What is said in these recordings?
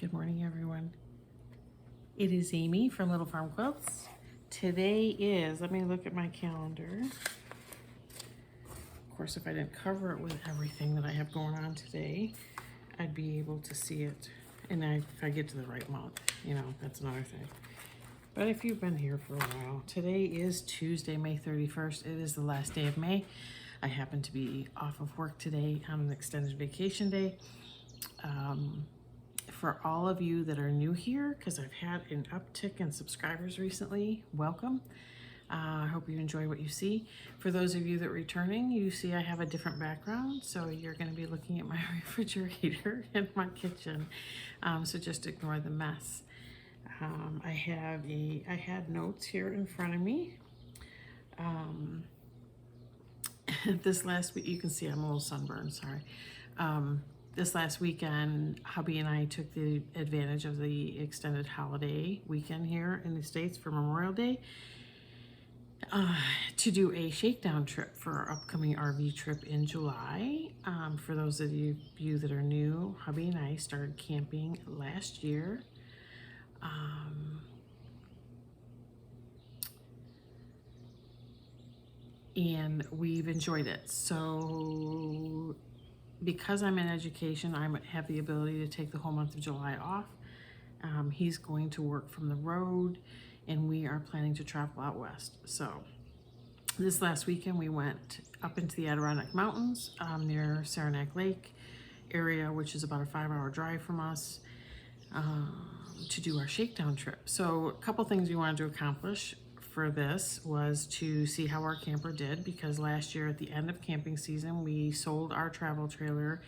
Good morning, everyone. It is Amy from Little Farm Quilts. Today is, let me look at my calendar. Of course, if I didn't cover it with everything that I have going on today, I'd be able to see it. And if I get to the right month, that's another thing. But if you've been here for a while, today is Tuesday, May 31st. It is the last day of May. I happen to be off of work today on an extended vacation day. For all of you that are new here, because I've had an uptick in subscribers recently, welcome. I hope you enjoy what you see. For those of you that are returning, you see I have a different background, so you're going to be looking at my refrigerator in my kitchen. So just ignore the mess. I had notes here in front of me. This last week, you can see I'm a little sunburned, sorry. This last weekend, hubby and I took the advantage of the extended holiday weekend here in the States for Memorial Day to do a shakedown trip for our upcoming RV trip in July. For those of you that are new, hubby and I started camping last year. And we've enjoyed it. So because I'm in education, I have the ability to take the whole month of July off. He's going to work from the road, and we are planning to travel out west. So this last weekend, we went up into the Adirondack Mountains near Saranac Lake area, which is about a 5-hour drive from us, to do our shakedown trip. So a couple things we wanted to accomplish for this was to see how our camper did, because last year at the end of camping season we sold our travel trailer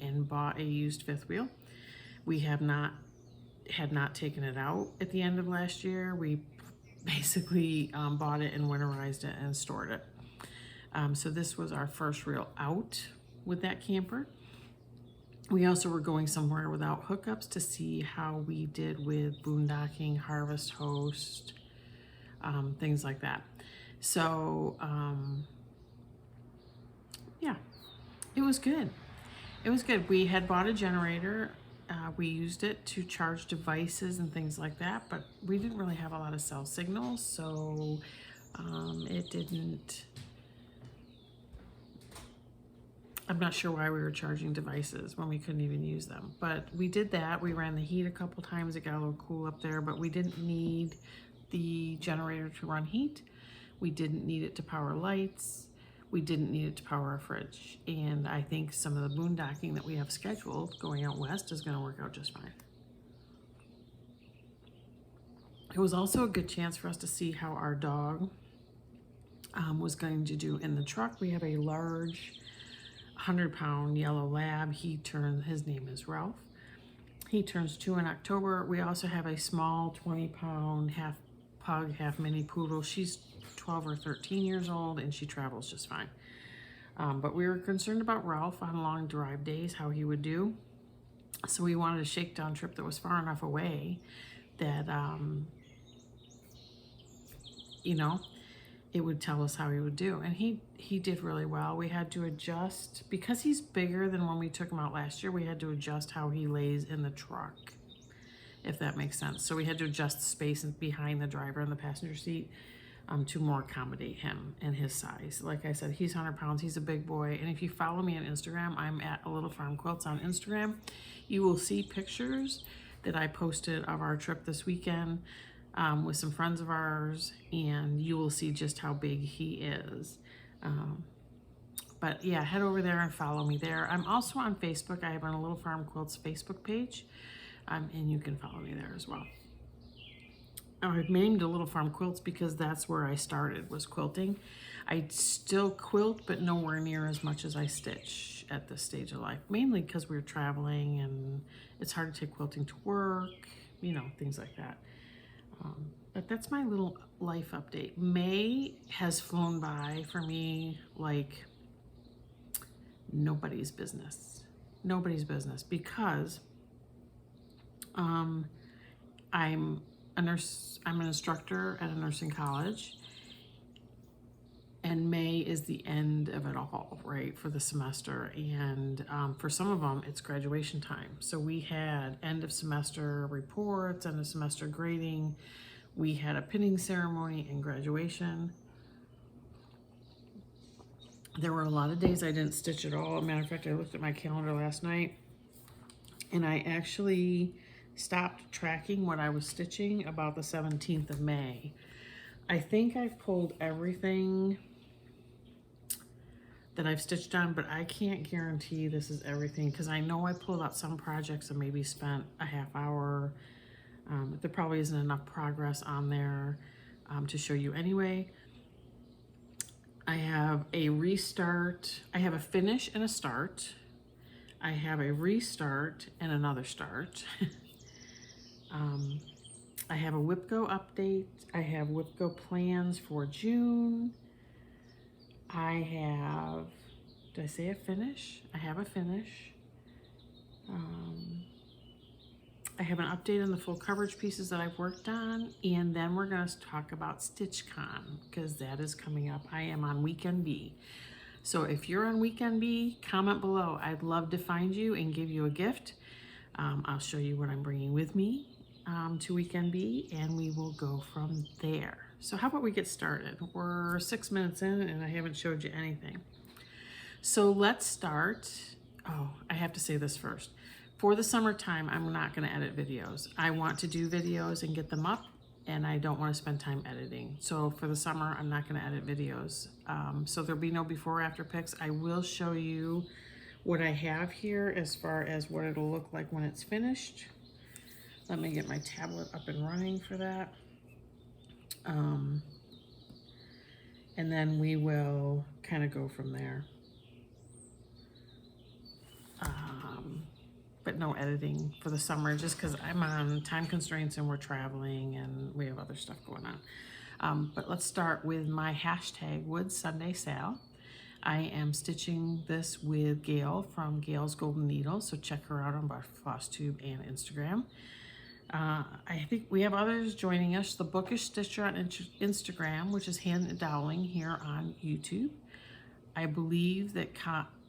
and bought a used fifth wheel. We had not taken it out at the end of last year. We basically bought it and winterized it and stored it. So this was our first real out with that camper. We also were going somewhere without hookups to see how we did with boondocking, Harvest Host, things like that. So yeah, it was good. It was good. We had bought a generator. We used it to charge devices and things like that, but we didn't really have a lot of cell signals, so it didn't. I'm not sure why we were charging devices when we couldn't even use them, but we did that. We ran the heat a couple times. It got a little cool up there, but we didn't need the generator to run heat. We didn't need it to power lights. We didn't need it to power our fridge. And I think some of the boondocking that we have scheduled going out west is going to work out just fine. It was also a good chance for us to see how our dog was going to do in the truck. We have a large 100-pound yellow lab. His name is Ralph. He turns 2 in October. We also have a small 20-pound half pug, half mini poodle. She's 12 or 13 years old, and she travels just fine. But we were concerned about Ralph on long drive days, how he would do. So we wanted a shakedown trip that was far enough away that, it would tell us how he would do. And he did really well. We had to adjust, because he's bigger than when we took him out last year, we had to adjust how he lays in the truck, if that makes sense. So we had to adjust the space behind the driver and the passenger seat to more accommodate him and his size. Like I said, he's 100 pounds. He's a big boy. And if you follow me on Instagram, I'm at A Little Farm Quilts on Instagram. You will see pictures that I posted of our trip this weekend with some friends of ours, and you will see just how big he is. But yeah, head over there and follow me there. I'm also on Facebook. I have a Little Farm Quilts Facebook page, and you can follow me there as well. I've named A Little Farm Quilts because that's where I started, was quilting. I still quilt, but nowhere near as much as I stitch at this stage of life, mainly because we're traveling and it's hard to take quilting to work, things like that. But that's my little life update. May has flown by for me like nobody's business. Nobody's business, because I'm a nurse. I'm an instructor at a nursing college, And May is the end of it all, right, for the semester. And for some of them, it's graduation time. So we had end of semester reports, end of semester grading. We had a pinning ceremony and graduation. There were a lot of days I didn't stitch at all. As a matter of fact, I looked at my calendar last night and I actually stopped tracking what I was stitching about the 17th of May. I think I've pulled everything that I've stitched on, but I can't guarantee this is everything because I know I pulled out some projects and maybe spent a half hour. There probably isn't enough progress on there to show you anyway. I have a restart. I have a finish and a start. I have a restart and another start. I have a WIPGO update. I have WIPGO plans for June. I have, did I say a finish? I have a finish. I have an update on the full coverage pieces that I've worked on, and then we're going to talk about StitchCon because that is coming up. I am on Weekend B. So if you're on Weekend B, comment below. I'd love to find you and give you a gift. I'll show you what I'm bringing with me to Weekend B, and we will go from there. So how about we get started? We're 6 minutes in and I haven't showed you anything. So let's start. Oh, I have to say this first. For the summertime, I'm not going to edit videos. I want to do videos and get them up, and I don't want to spend time editing. So for the summer, I'm not going to edit videos. So there'll be no before or after pics. I will show you what I have here as far as what it'll look like when it's finished. Let me get my tablet up and running for that. And then we will kind of go from there. But no editing for the summer just because I'm on time constraints and we're traveling and we have other stuff going on. But let's start with my hashtag Wood Sunday Sale. I am stitching this with Gail from Gail's Golden Needle, so check her out on both FlossTube and Instagram. I think we have others joining us. The Bookish Stitcher on Instagram, which is Hand Doweling here on YouTube. I believe that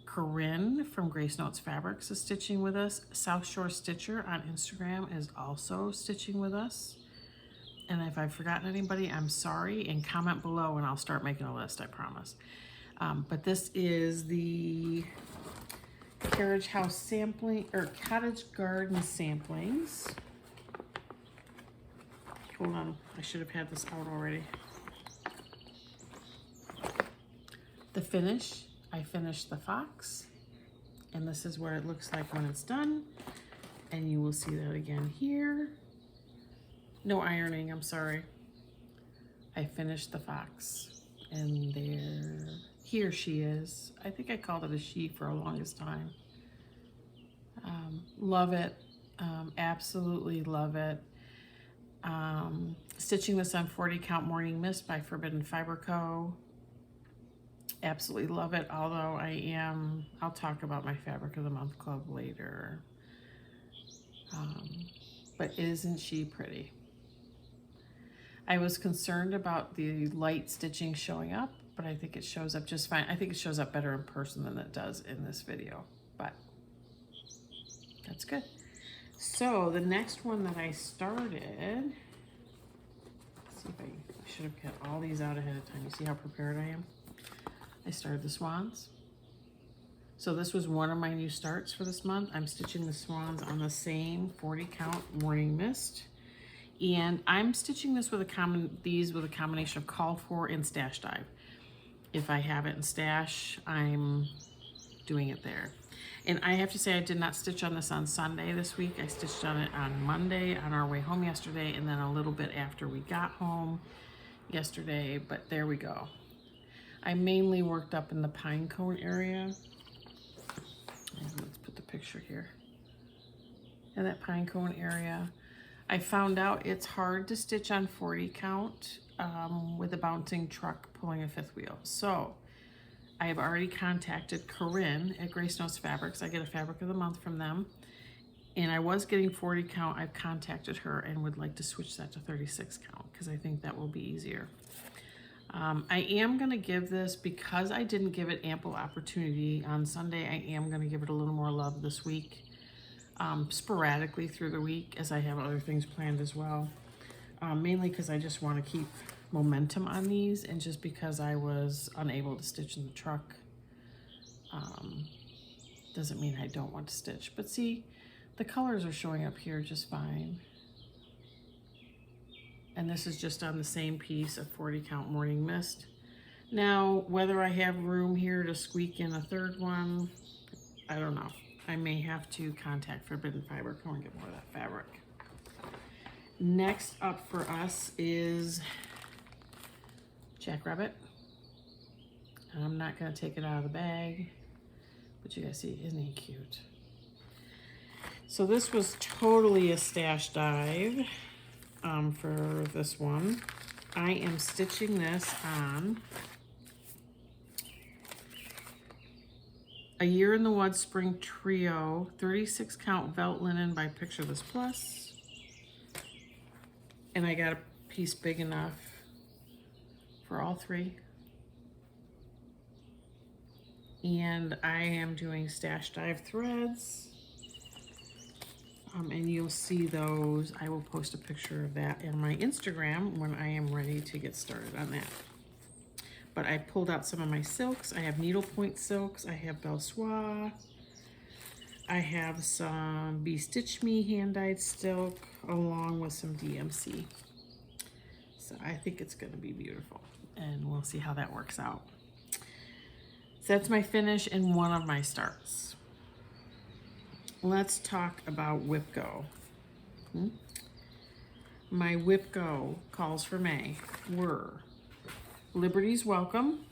Corinne from Grace Notes Fabrics is stitching with us. South Shore Stitcher on Instagram is also stitching with us. And if I've forgotten anybody, I'm sorry, and comment below and I'll start making a list, I promise. But this is the Carriage House sampling, or Cottage Garden samplings. Hold on, I should have had this out already. The finish, I finished the fox, and this is what it looks like when it's done. And you will see that again here. No ironing, I'm sorry. I finished the fox, and here she is. I think I called it a she for the longest time. Love it, absolutely love it. Stitching this on 40 Count Morning Mist by Forbidden Fiber Co. Absolutely love it, although I'll talk about my Fabric of the Month Club later. But isn't she pretty? I was concerned about the light stitching showing up, but I think it shows up just fine. I think it shows up better in person than it does in this video, but that's good. So the next one that I started, let's see if I should have got all these out ahead of time. You see how prepared I am? I started the swans. So this was one of my new starts for this month. I'm stitching the swans on the same 40 Count Morning Mist. And I'm stitching this with a combination of Call For and Stash Dive. If I have it in Stash, I'm doing it there. And I have to say I did not stitch on this on Sunday this week. I stitched on it on Monday on our way home yesterday, and then a little bit after we got home yesterday, but there we go. I mainly worked up in the pine cone area. And let's put the picture here. In that pine cone area. I found out it's hard to stitch on 40 count with a bouncing truck pulling a fifth wheel. So I have already contacted Corinne at Grace Notes Fabrics. I get a Fabric of the Month from them. And I was getting 40 count. I've contacted her and would like to switch that to 36 count because I think that will be easier. I am going to give this, because I didn't give it ample opportunity on Sunday, I am going to give it a little more love this week, sporadically through the week, as I have other things planned as well. Mainly because I just want to keep momentum on these, and just because I was unable to stitch in the truck doesn't mean I don't want to stitch. But see, the colors are showing up here just fine. And this is just on the same piece of 40 count Morning Mist. Now, whether I have room here to squeak in a third one, I don't know. I may have to contact Forbidden Fiber Co and get more of that fabric. Next up for us is Jackrabbit. I'm not gonna take it out of the bag, but you guys see, isn't he cute? So this was totally a stash dive for this one. I am stitching this on A Year in the Woods Spring Trio 36 count Velt Linen by Picture This Plus. And I got a piece big enough for all three. And I am doing stash dive threads. And you'll see those. I will post a picture of that in my Instagram when I am ready to get started on that. But I pulled out some of my silks. I have needlepoint silks. I have Belle Soie. I have some Be Stitch Me hand-dyed silk along with some DMC. So I think it's going to be beautiful, and we'll see how that works out. So that's my finish and one of my starts. Let's talk about WIP Go. My WIP Go calls for May were Liberty's Welcome,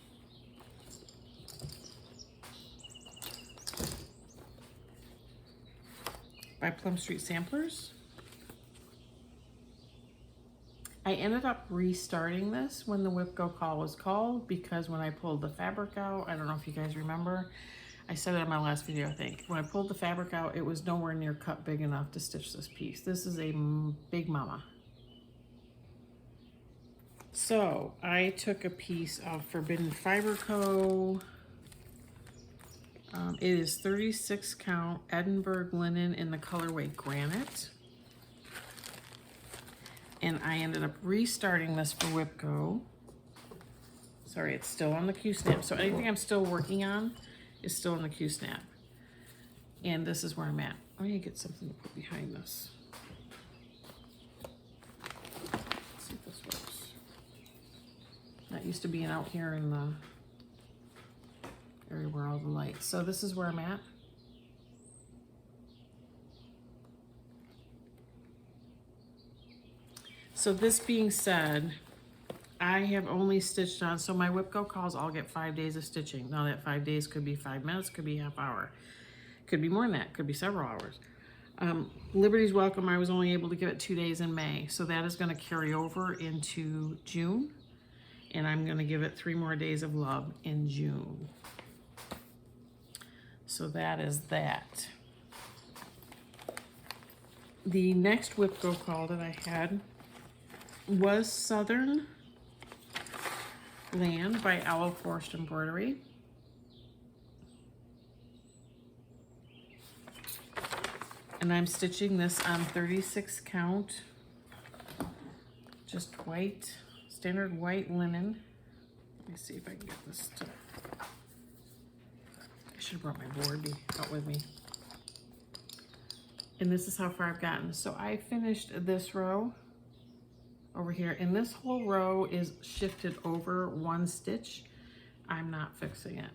by Plum Street Samplers. I ended up restarting this when the WIP Go call was called, because when I pulled the fabric out, I don't know if you guys remember, I said it in my last video, I think. When I pulled the fabric out, it was nowhere near cut big enough to stitch this piece. This is a big mama. So I took a piece of Forbidden Fiber Co. It is 36 count Edinburgh linen in the colorway Granite. And I ended up restarting this for WIP Go. Sorry, it's still on the Q-snap. So anything I'm still working on is still in the Q-snap. And this is where I'm at. I need to get something to put behind this. Let's see if this works. Not used to being out here in the area where all the lights. So this is where I'm at. So this being said, I have only stitched on, so my WIP Go calls, I'll get 5 days of stitching. Now that 5 days could be 5 minutes, could be half hour, could be more than that, could be several hours. Liberty's Welcome, I was only able to give it 2 days in May, so that is gonna carry over into June, and I'm gonna give it 3 more days of love in June. So that is that. The next WIP Go call that I had was Southern Land by Owl Forest Embroidery. And I'm stitching this on 36 count, just white, standard white linen. Let me see if I can get this to, I should have brought my board out with me. And this is how far I've gotten. So I finished this row over here, and this whole row is shifted over 1 stitch. I'm not fixing it.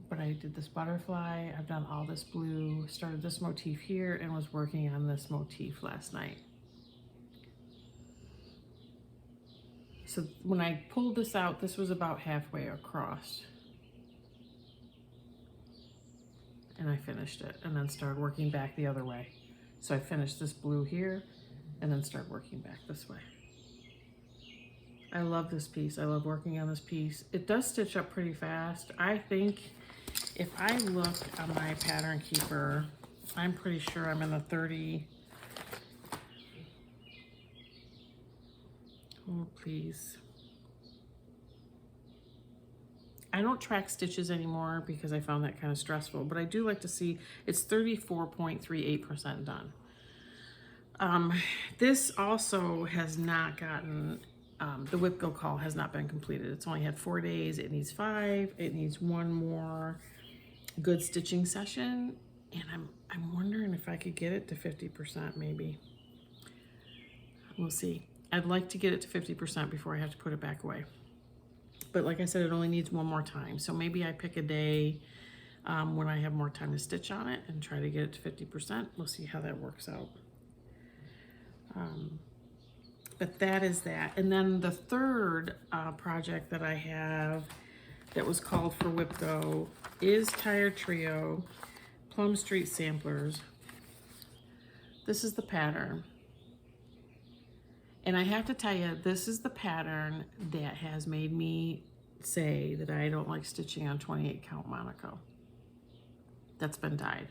But I did this butterfly, I've done all this blue, started this motif here, and was working on this motif last night. So when I pulled this out, this was about halfway across. And I finished it, and then started working back the other way. So I finished this blue here, and then start working back this way. I love this piece. I love working on this piece. It does stitch up pretty fast. I think if I look on my pattern keeper, I'm pretty sure I'm in the 30. Oh, please. I don't track stitches anymore because I found that kind of stressful, but I do like to see it's 34.38% done. This also has not gotten, the Whip Go call has not been completed. It's only had 4 days. It needs 5. It needs one more good stitching session. And I'm wondering if I could get it to 50% maybe. We'll see. I'd like to get it to 50% before I have to put it back away. But like I said, it only needs one more time. So maybe I pick a day when I have more time to stitch on it and try to get it to 50%. We'll see how that works out. But that is that. And then the third project that I have that was called for Whip Go is Tired Trio Plum Street Samplers. This is the pattern. And I have to tell you, this is the pattern that has made me say that I don't like stitching on 28 count Monaco. That's been dyed.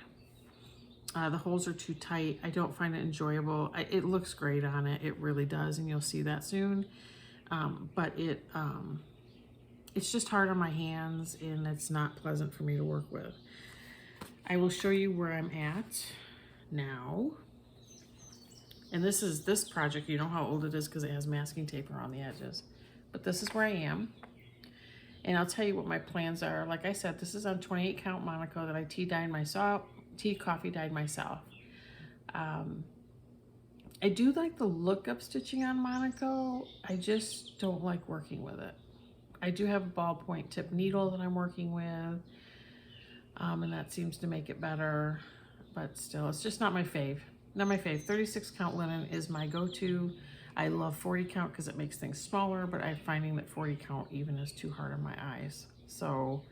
The holes are too tight. I don't find it enjoyable. It looks great on it. It really does, and you'll see that soon. But it's just hard on my hands, and it's not pleasant for me to work with. I will show you where I'm at now. And this project, you know how old it is because it has masking tape around the edges. But this is where I am. And I'll tell you what my plans are. Like I said, this is on 28 count Monaco that I coffee dyed myself. I do like the look of stitching on Monaco. I just don't like working with it. I do have a ballpoint tip needle that I'm working with. And that seems to make it better. But still, it's just not my fave. Not my fave. 36 count linen is my go-to. I love 40 count because it makes things smaller, but I'm finding that 40 count even is too hard on my eyes. So,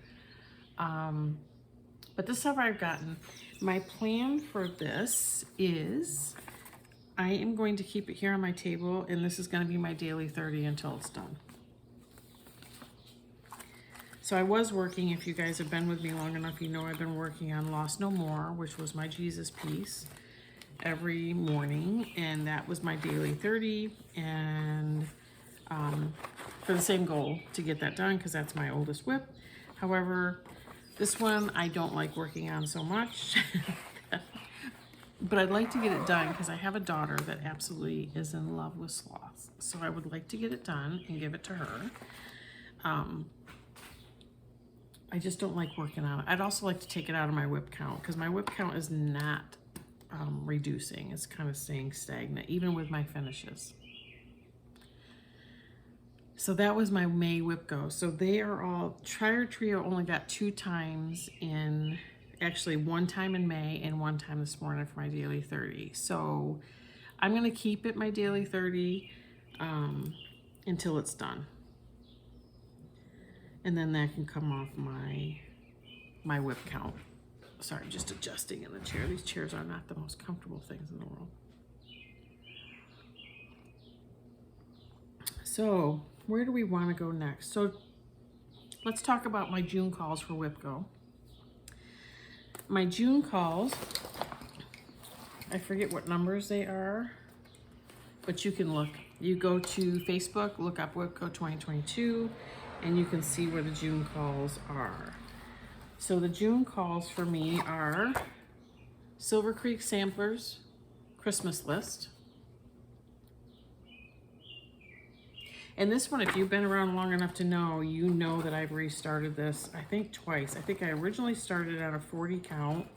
but this is how I've gotten. My plan for this is I am going to keep it here on my table, and this is going to be my daily 30 until it's done. So I was working, if you guys have been with me long enough, you know I've been working on Lost No More, which was my Jesus piece, every morning, and that was my daily 30, and for the same goal to get that done because that's my oldest whip. However, this one I don't like working on so much, but I'd like to get it done because I have a daughter that absolutely is in love with sloths, so I would like to get it done and give it to her. I just don't like working on it. I'd also like to take it out of my whip count because my whip count is not reducing. It's kind of staying stagnant, even with my finishes. So that was my May Whip Go. So they are all, Tired Trio only got 2 times in, actually 1 time in May and 1 time this morning for my daily 30. So I'm gonna keep it my daily 30 until it's done. And then that can come off my whip count. Sorry, just adjusting in the chair. These chairs are not the most comfortable things in the world. So where do we want to go next? So let's talk about my June calls for Whip Go. My June calls, I forget what numbers they are, but you can look. You go to Facebook, look up Whip Go 2022, and you can see where the June calls are. So the June calls for me are Silver Creek Samplers Christmas List. And this one, if you've been around long enough to know, you know that I've restarted this, I think twice. I think I originally started at a 40 count.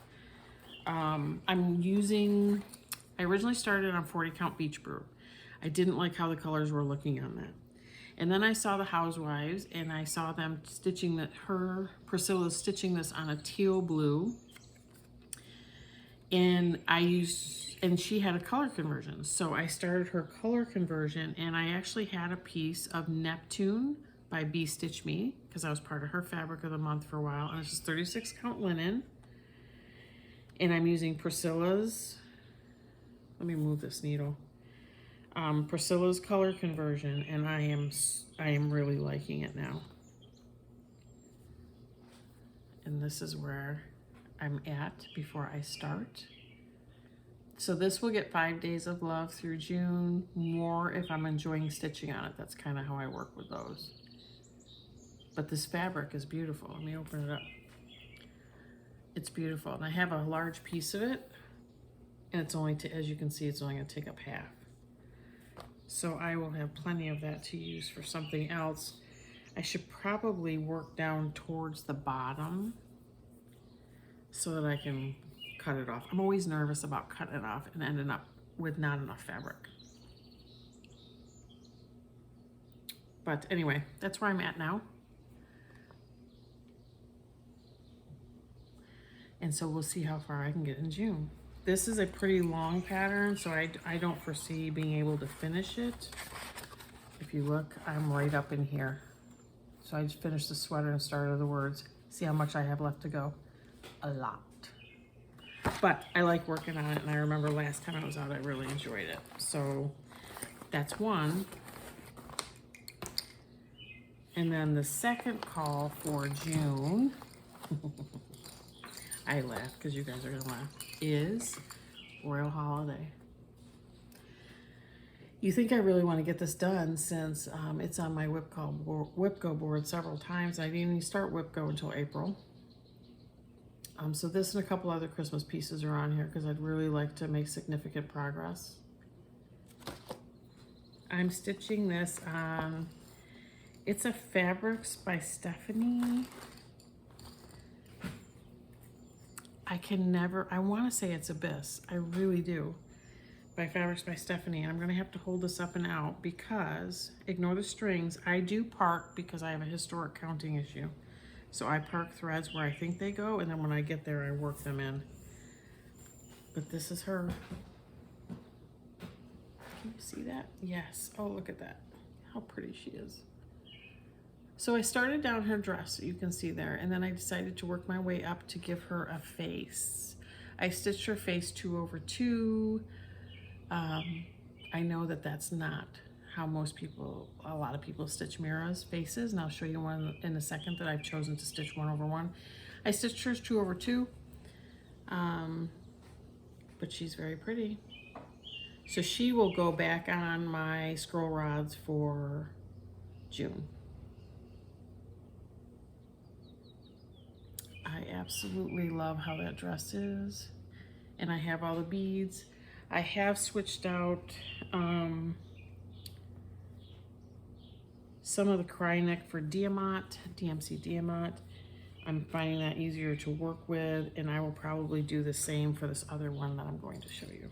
I originally started on 40 count Beach Brew. I didn't like how the colors were looking on that. And then I saw the Housewives, and I saw them stitching that, Priscilla's stitching this on a teal blue. And she had a color conversion. So I started her color conversion, and I actually had a piece of Neptune by Bee Stitch Me, because I was part of her fabric of the month for a while. And it's just 36 count linen. And I'm using Priscilla's, let me move this needle. Priscilla's color conversion, and I am really liking it now. And this is where I'm at before I start. So this will get 5 days of love through June, more if I'm enjoying stitching on it. That's kind of how I work with those. But this fabric is beautiful. Let me open it up. It's beautiful. And I have a large piece of it. And it's only, as you can see, it's only gonna take up half. So I will have plenty of that to use for something else. I should probably work down towards the bottom so that I can cut it off. I'm always nervous about cutting it off and ending up with not enough fabric. But anyway, that's where I'm at now. And so we'll see how far I can get in June. This is a pretty long pattern, so I don't foresee being able to finish it. If you look, I'm right up in here. So I just finished the sweater and started the words. See how much I have left to go? A lot. But I like working on it, and I remember last time I was out, I really enjoyed it. So that's one. And then the second call for June, I laugh because you guys are gonna laugh, is Royal Holiday. You think I really want to get this done since it's on my WIPCO board several times. I didn't even start WIPCO until April. So this and a couple other Christmas pieces are on here because I'd really like to make significant progress. I'm stitching this on, it's a Fabrics by Stephanie. I want to say it's Abyss. I really do. By Fabrics by Stephanie. I'm going to have to hold this up and out because, ignore the strings, I do park because I have a historic counting issue. So I park threads where I think they go, and then when I get there, I work them in. But this is her. Can you see that? Yes. Oh, look at that. How pretty she is. So I started down her dress, you can see there, and then I decided to work my way up to give her a face. I stitched her face 2/2. I know that that's not how a lot of people stitch Mira's faces, and I'll show you one in a second that I've chosen to stitch 1/1. I stitched hers 2/2, but she's very pretty. So she will go back on my scroll rods for June. I absolutely love how that dress is, and I have all the beads. I have switched out some of the cry neck for Diamant, DMC Diamant. I'm finding that easier to work with, and I will probably do the same for this other one that I'm going to show you.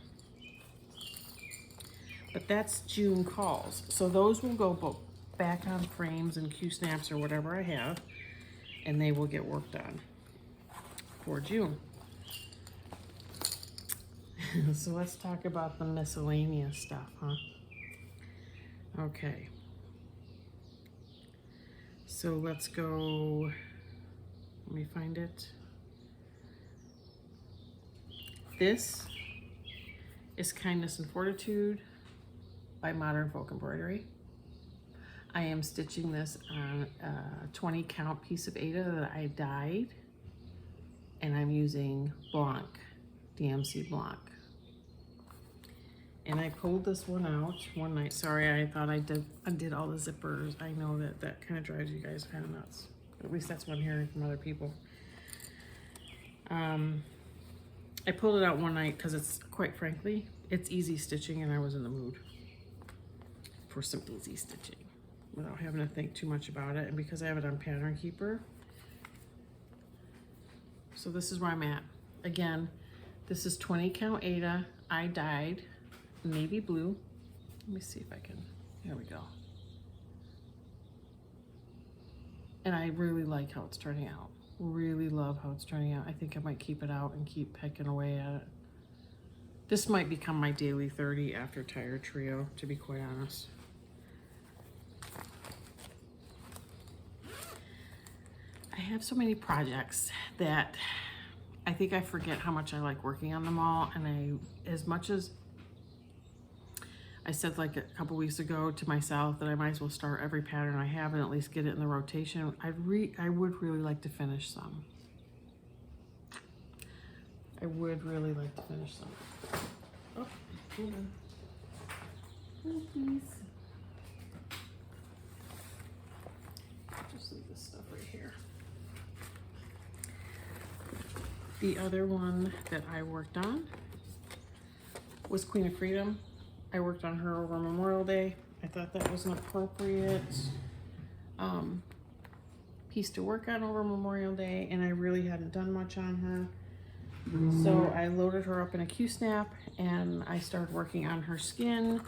But that's June calls. So those will go back on frames and Q-snaps or whatever I have, and they will get worked on for June. So let's talk about the miscellaneous stuff, huh? Okay. So let's go, let me find it. This is Kindness and Fortitude by Modern Folk Embroidery. I am stitching this on a 20 count piece of Aida that I dyed, and I'm using Blanc, DMC Blanc. And I pulled this one out one night. Sorry, I thought I undid all the zippers. I know that kind of drives you guys kind of nuts. At least that's what I'm hearing from other people. I pulled it out one night because it's, quite frankly, it's easy stitching, and I was in the mood for some easy stitching without having to think too much about it. And because I have it on Pattern Keeper. So this is where I'm at. Again, this is 20 count Aida. I dyed navy blue. Let me see if I can, there we go. And I really like how it's turning out. Really love how it's turning out. I think I might keep it out and keep pecking away at it. This might become my daily 30 after Tired Trio, to be quite honest. I have so many projects that I think I forget how much I like working on them all. And as much as I said like a couple weeks ago to myself that I might as well start every pattern I have and at least get it in the rotation, I would really like to finish some. I would really like to finish some. Oh, hold on. Oh, please. Just leave this stuff The other one that I worked on was Queen of Freedom. I worked on her over Memorial Day. I thought that was an appropriate piece to work on over Memorial Day, and I really hadn't done much on her. So I loaded her up in a Q-snap and I started working on her skin,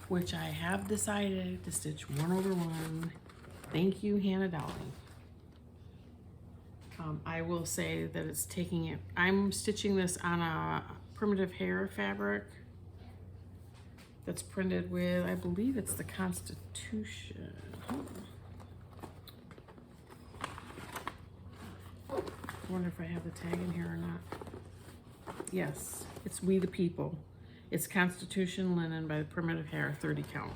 which I have decided to stitch 1/1. Thank you, Hannah Dowling. I will say that it's taking it, I'm stitching this on a primitive hair fabric that's printed with, I believe it's the Constitution. I wonder if I have the tag in here or not. Yes, it's We the People. It's Constitution linen by the Primitive Hair, 30 count.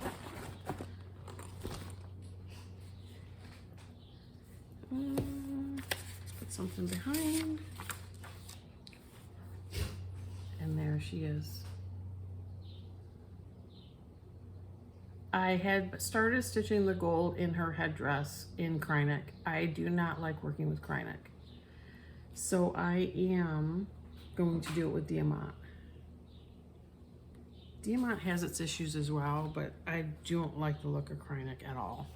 Let's put something behind. And there she is. I had started stitching the gold in her headdress in Krynic. I do not like working with Krynic. So I am going to do it with Diamant. Diamant has its issues as well, but I don't like the look of Krynic at all.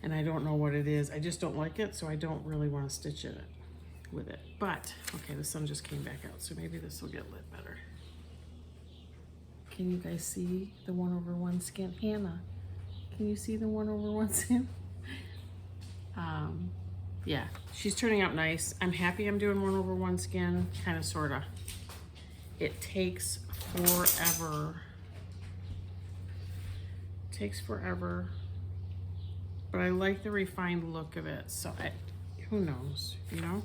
And I don't know what it is. I just don't like it, so I don't really want to stitch it with it. But, okay, the sun just came back out, so maybe this will get lit better. Can you guys see the 1/1 skin? Hannah, can you see the 1/1 skin? Yeah, she's turning out nice. I'm happy I'm doing 1/1 skin, kind of, sort of. It takes forever. It takes forever. But I like the refined look of it, so who knows, you know?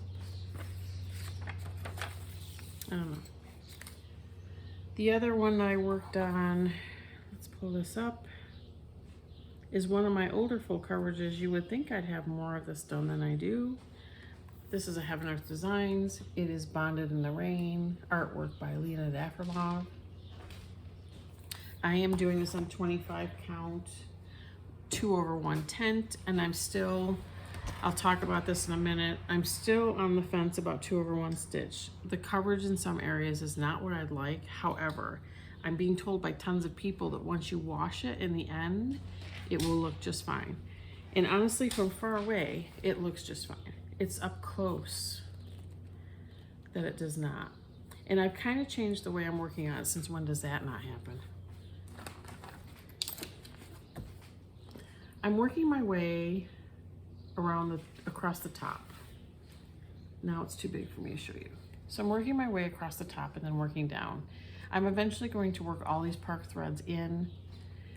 I don't know. The other one I worked on, let's pull this up, is one of my older full coverages. You would think I'd have more of this done than I do. This is a Heaven Earth Designs. It is Bonded in the Rain, artwork by Lena Daframov. I am doing this on 25 count, 2/1 tent, and I'm still, I'll talk about this in a minute, I'm still on the fence about 2/1 stitch. The coverage in some areas is not what I'd like. However, I'm being told by tons of people that once you wash it in the end, it will look just fine. And honestly, from far away, it looks just fine. It's up close that it does not. And I've kind of changed the way I'm working on it since when does that not happen? I'm working my way around across the top. Now it's too big for me to show you. So I'm working my way across the top and then working down. I'm eventually going to work all these park threads in.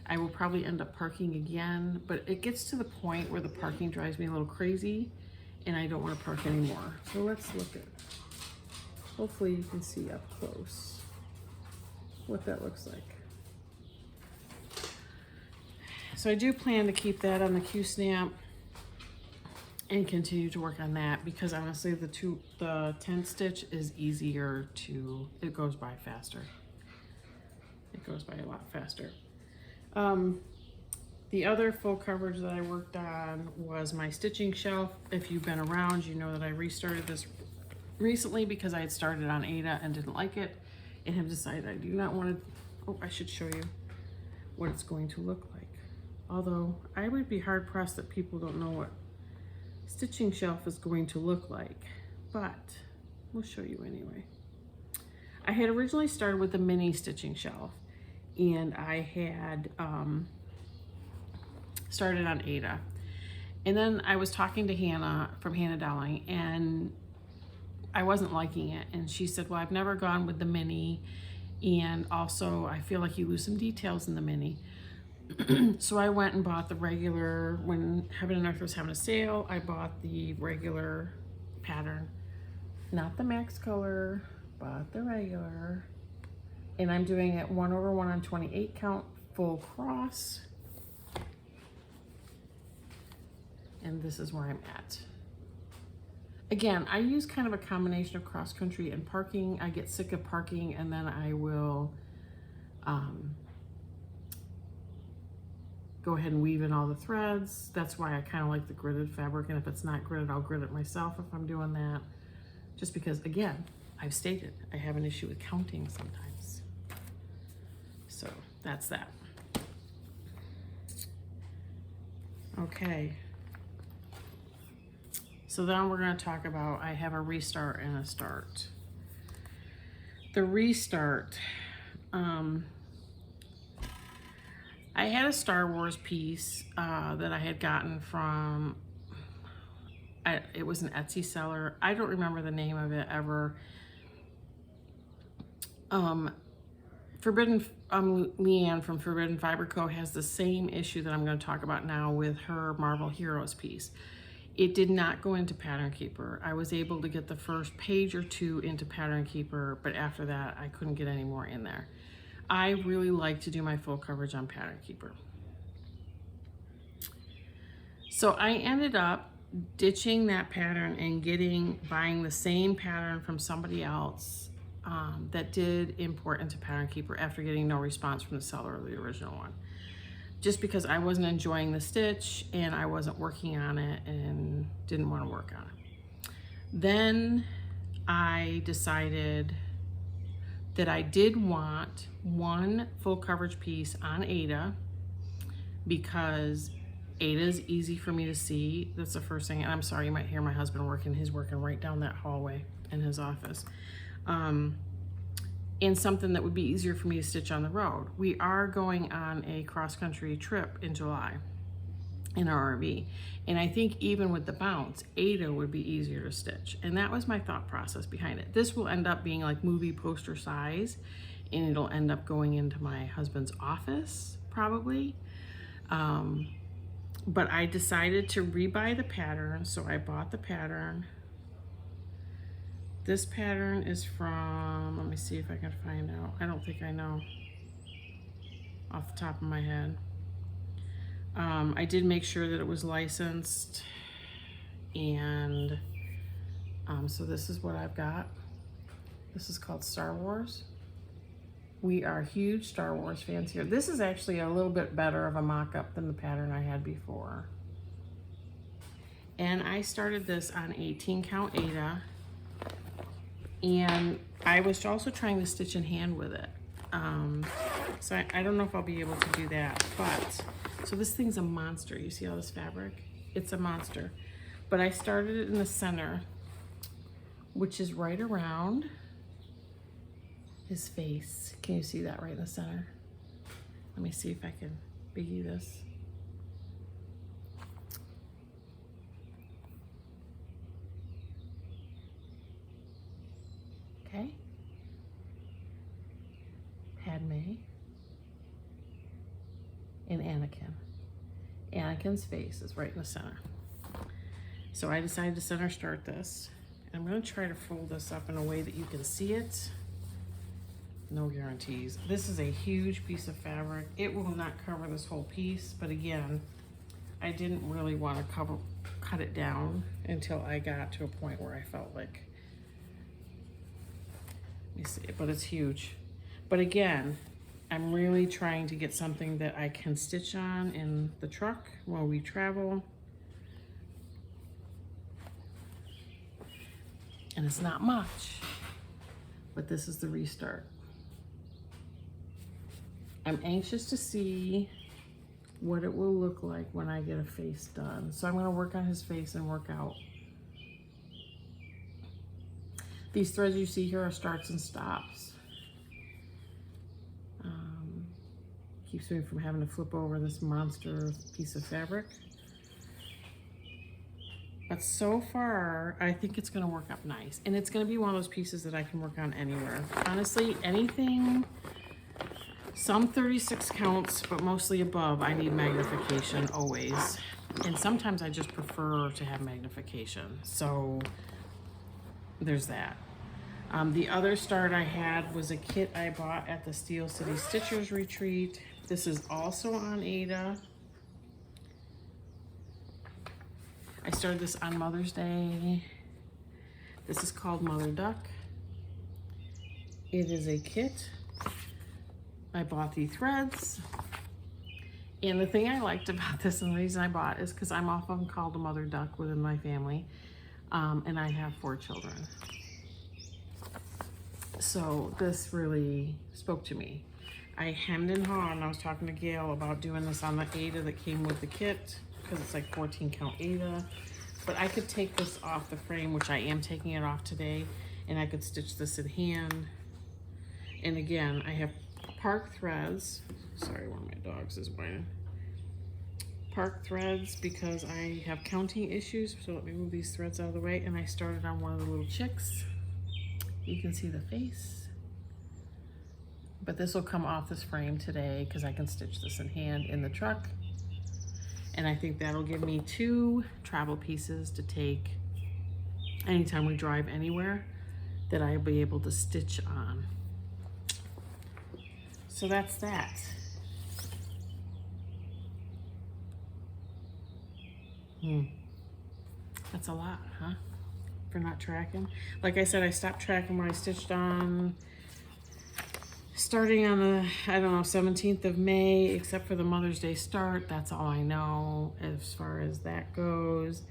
I will probably end up parking again, but it gets to the point where the parking drives me a little crazy and I don't want to park anymore. So let's look at, hopefully you can see up close what that looks like. So I do plan to keep that on the Q-snap and continue to work on that because honestly the tent stitch is easier to, it goes by faster. It goes by a lot faster. The other full coverage that I worked on was my stitching shelf. If you've been around, you know that I restarted this recently because I had started on Aida and didn't like it and have decided I do not want to, oh, I should show you what it's going to look like. Although I would be hard pressed that people don't know what stitching shelf is going to look like, but we'll show you anyway. I had originally started with the mini stitching shelf and I had started on Aida. And then I was talking to Hannah from Hannah Dowling and I wasn't liking it. And she said, well, I've never gone with the mini. And also I feel like you lose some details in the mini. So I went and bought the regular, when Heaven and Earth was having a sale, I bought the regular pattern, not the max color, but the regular. And I'm doing it 1/1 on 28 count full cross. And this is where I'm at. Again, I use kind of a combination of cross country and parking. I get sick of parking and then I will go ahead and weave in all the threads. That's why I kind of like the gridded fabric, and if it's not gridded, I'll grid it myself if I'm doing that. just because, again, I've stated I have an issue with counting sometimes. So that's that. Okay. So then we're going to talk about, I have a restart and a start. The restart, I had a Star Wars piece that I had gotten from, it was an Etsy seller. I don't remember the name of it ever. Leanne from Forbidden Fiber Co. has the same issue that I'm going to talk about now with her Marvel Heroes piece. It did not go into Pattern Keeper. I was able to get the first page or two into Pattern Keeper, but after that, I couldn't get any more in there. I really like to do my full coverage on Pattern Keeper. So I ended up ditching that pattern and buying the same pattern from somebody else that did import into Pattern Keeper after getting no response from the seller of the original one. Just because I wasn't enjoying the stitch and I wasn't working on it and didn't want to work on it. Then I decided that I did want one full coverage piece on Aida because Aida is easy for me to see. That's the first thing. And I'm sorry, you might hear my husband working. He's working right down that hallway in his office. And something that would be easier for me to stitch on the road. We are going on a cross-country trip in July in our RV. And I think even with the bounce, Aida would be easier to stitch. And that was my thought process behind it. This will end up being like movie poster size, and it'll end up going into my husband's office, probably. But I decided to rebuy the pattern, so I bought the pattern. This pattern is from, let me see if I can find out. I don't think I know off the top of my head. I did make sure that it was licensed, and so this is what I've got. This is called Star Wars. We are huge Star Wars fans here. This is actually a little bit better of a mock-up than the pattern I had before. And I started this on 18 count Aida. And I was also trying to stitch in hand with it. So I don't know if I'll be able to do that, but, so this thing's a monster. You see all this fabric? It's a monster. But I started it in the center, which is right around his face. Can you see that right in the center? Let me see if I can biggie this. Okay. Padme and Anakin. Anakin's face is right in the center. So I decided to center start this. And I'm going to try to fold this up in a way that you can see it. No guarantees. This is a huge piece of fabric. It will not cover this whole piece, but again, I didn't really want to cut it down until I got to a point where I felt like, let me see, but it's huge. But again, I'm really trying to get something that I can stitch on in the truck while we travel. And it's not much, but this is the restart. I'm anxious to see what it will look like when I get a face done. So I'm gonna work on his face and work out. These threads you see here are starts and stops. Keeps me from having to flip over this monster piece of fabric. But so far, I think it's gonna work up nice. And it's gonna be one of those pieces that I can work on anywhere. Honestly, anything, some 36 counts, but mostly above, I need magnification always. And sometimes I just prefer to have magnification. So there's that. The other start I had was a kit I bought at the Steel City Stitchers Retreat. This is also on Aida. I started this on Mother's Day. This is called Mother Duck. It is a kit. I bought the threads. And the thing I liked about this, and the reason I bought, is because I'm often called a mother duck within my family. And I have 4 children. So this really spoke to me. I hemmed and hawed, and I was talking to Gail about doing this on the Aida that came with the kit, because it's like 14 count Aida. But I could take this off the frame, which I am taking it off today, and I could stitch this in hand. And again, I have Park Threads. Sorry, one of my dogs is whining. Park Threads, because I have counting issues, so let me move these threads out of the way. And I started on one of the little chicks. You can see the face. But this will come off this frame today because I can stitch this in hand in the truck. And I think that'll give me 2 travel pieces to take anytime we drive anywhere that I'll be able to stitch on. So that's that. That's a lot, huh? For not tracking. Like I said, I stopped tracking when I stitched on starting on the, I don't know, 17th of May, except for the Mother's Day start. That's all I know as far as that goes.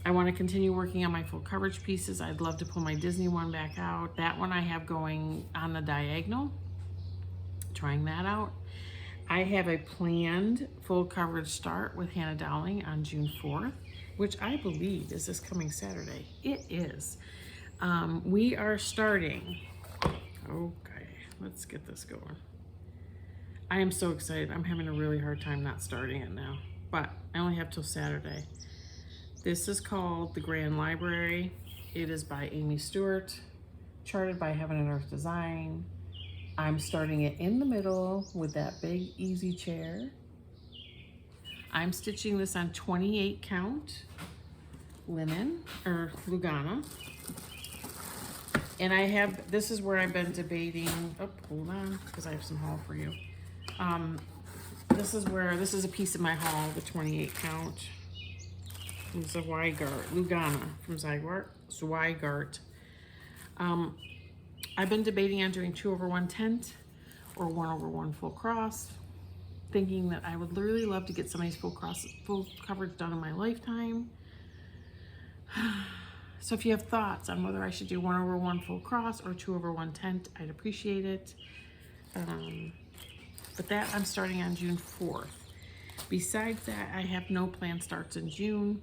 I want to continue working on my full coverage pieces. I'd love to pull my Disney one back out. That one I have going on the diagonal, trying that out. I have a planned full coverage start with Hannah Dowling on June 4th, which I believe is this coming Saturday. It is. We are starting. Okay, let's get this going. I am so excited. I'm having a really hard time not starting it now, but I only have till Saturday. This is called The Grand Library. It is by Amy Stewart, charted by Heaven and Earth Design. I'm starting it in the middle with that big easy chair. I'm stitching this on 28 count linen or Lugana. And I have, this is where I've been debating, oh, hold on, because I have some haul for you. This is a piece of my haul, the 28 count. From Zweigart, Lugana from Zweigart. I've been debating on doing 2/1 tent or 1/1 full cross, thinking that I would really love to get some of these full coverage done in my lifetime. So if you have thoughts on whether I should do 1/1 full cross or 2/1 tent, I'd appreciate it. But that I'm starting on June 4th. Besides that, I have no planned starts in June.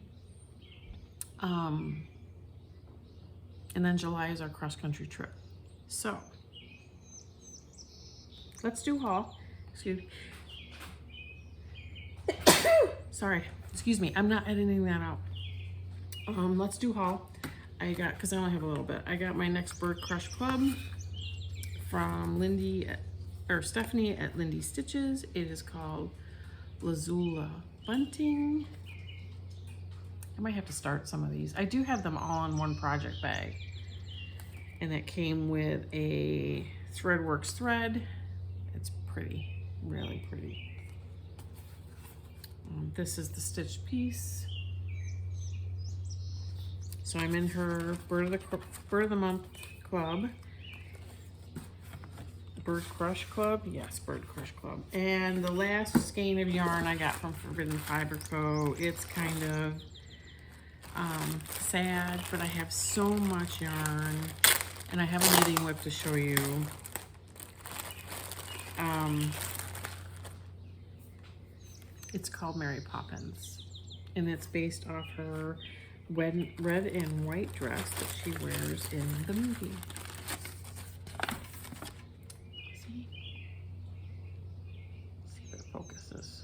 And then July is our cross-country trip. So, let's do haul. Excuse me. Sorry, excuse me. I'm not editing that out. Let's do haul. Because I only have a little bit. I got my next Bird Crush Club from Stephanie at Lindy Stitches. It is called Lazula Bunting. I might have to start some of these. I do have them all in one project bag. And it came with a Threadworks thread. It's pretty, really pretty. This is the stitched piece. So I'm in her Bird of the Month Club. Bird Crush Club? Yes, Bird Crush Club. And the last skein of yarn I got from Forbidden Fiber Co. It's kind of sad, but I have so much yarn. And I have a knitting whip to show you. It's called Mary Poppins. And it's based off her red and white dress that she wears in the movie. See if it focuses.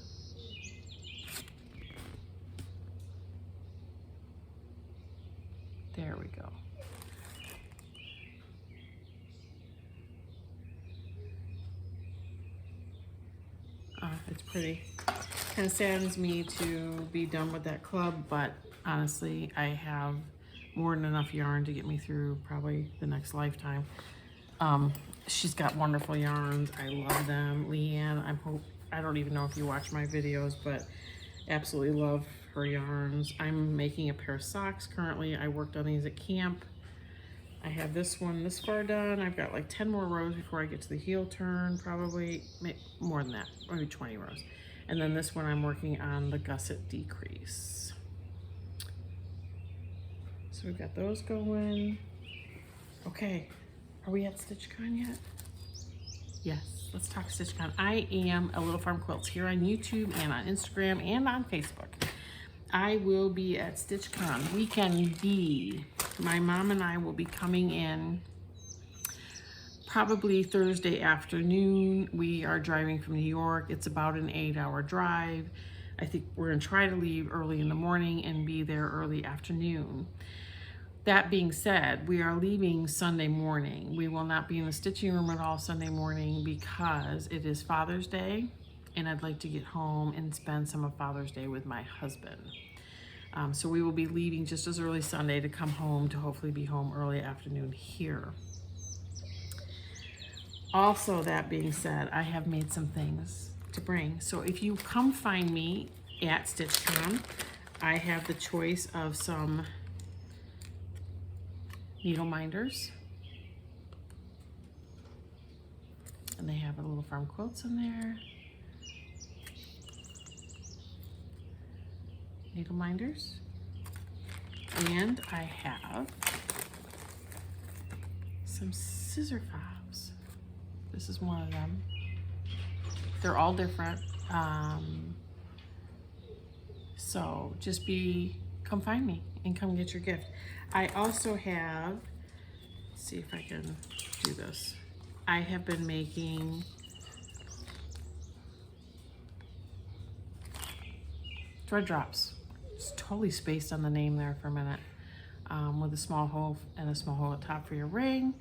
There we go. It's pretty. Kind of saddens me to be done with that club, but honestly, I have more than enough yarn to get me through probably the next lifetime. She's got wonderful yarns. I love them. Leanne, I don't even know if you watch my videos, but absolutely love her yarns. I'm making a pair of socks currently. I worked on these at camp. I have this one this far done. I've got like 10 more rows before I get to the heel turn, probably more than that, maybe 20 rows. And then this one I'm working on the gusset decrease. So we've got those going. Okay, are we at StitchCon yet? Yes, let's talk StitchCon. I am a Little Farm Quilts here on YouTube and on Instagram and on Facebook. I will be at StitchCon Weekend B. My mom and I will be coming in probably Thursday afternoon. We are driving from New York. It's about an 8-hour drive. I think we're gonna try to leave early in the morning and be there early afternoon. That being said, we are leaving Sunday morning. We will not be in the stitching room at all Sunday morning because it is Father's Day and I'd like to get home and spend some of Father's Day with my husband. So we will be leaving just as early Sunday to come home to hopefully be home early afternoon here. Also, that being said, I have made some things to bring. So if you come find me at StitchCon, I have the choice of some needle minders. And they have a Little Farm Quilts in there. Needle minders. And I have some scissor fobs. This is one of them. They're all different. So just come find me and come get your gift. I also have, let's see if I can do this. I have been making thread drops. Just totally spaced on the name there for a minute. With a small hole and a small hole at the top for your ring.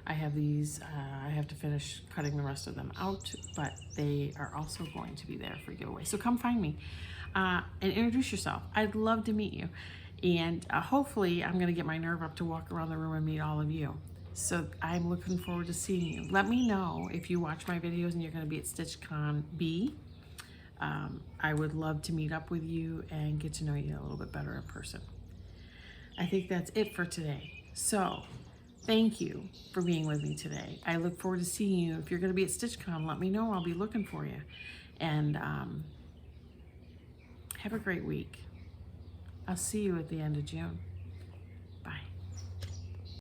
I have these, I have to finish cutting the rest of them out, but they are also going to be there for giveaway. So come find me and introduce yourself. I'd love to meet you. And hopefully I'm gonna get my nerve up to walk around the room and meet all of you. So I'm looking forward to seeing you. Let me know if you watch my videos and you're gonna be at StitchCon B. I would love to meet up with you and get to know you a little bit better in person. I think that's it for today. So thank you for being with me today. I look forward to seeing you. If you're gonna be at StitchCon, let me know. I'll be looking for you. And have a great week. I'll see you at the end of June.